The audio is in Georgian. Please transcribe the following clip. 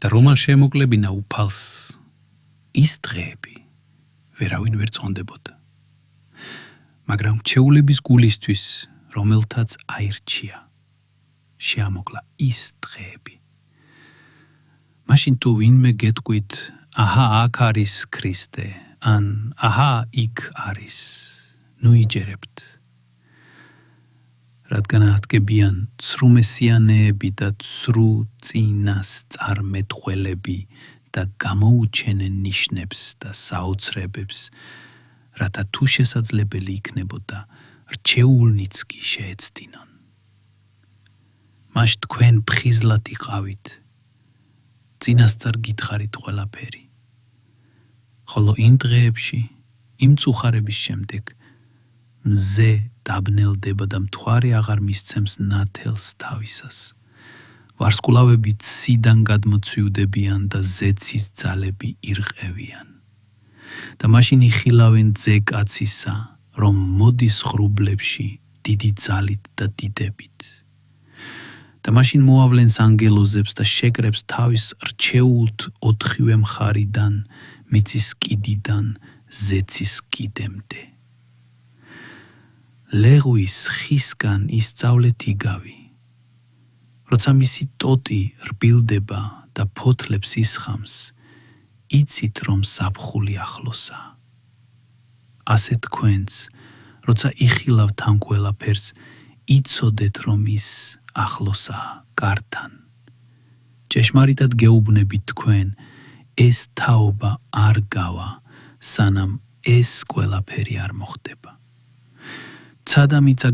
და რომან შემოკლებინა უფალს ის დღეები ვერავინ ვერ წონდებოდა. მაგრამ ჩვეულების გულისთვის, რომელთაც აირჩია, შეამოკლა ის დღეები. მაშინ თუ ვინმე გეტყვით, აჰა აქ არის ქრისტე, ან აჰა იქ არის, ნუ იჯერებთ. რადგან ათგებიან ცრუ მესიანეები და ცრუ წინას წარმეთხველები და გამოუჩენენ ნიშნებს და საოცრებებს, რათა თუ შესაძლებელი იქნებოდა რჩეულნიც კი შეეცდინონ. მას თქვენ ფხიზლად იყავით, წინასწარ გითხარით ყველაფერი. ხოლო იმ დღეებში, იმ წუხარების შემდეგ, მზე დაბნელდება და მთვარე აღარ მისცემს ნათელს თავისას. ვარსკვლავები ციდან გადმოცვიუდებიან და ზეცის ძალები ირყევიან. და მაშინ იხილავენ ძე კაცისა, რომ მოდის ღრუბლებში დიდი ძალით და დიდებით. და მაშინ მოავლენს ანგელოზებს და შეკრებს თავის რჩეულთ ოთხივე მხარიდან, მიწის კიდიდან ზეცის კიდემდე. ლეღვის ხისგან ისწავლეთ იგავი. როცა მისი ტოტი რბილდება და ფოთლებს ისხამს, იცით რომ ზაფხული ახლოსაა. ასე თქვენც, როცა იხილავთ ამ ყველაფერს, იცოდეთ რომ ის ახლოსაა კართან. ჭეშმარიტად გეუბნებით თქვენ, ეს თაობა არ გავა, სანამ ეს ყველაფერი არ მოხდება. ცადა მიწა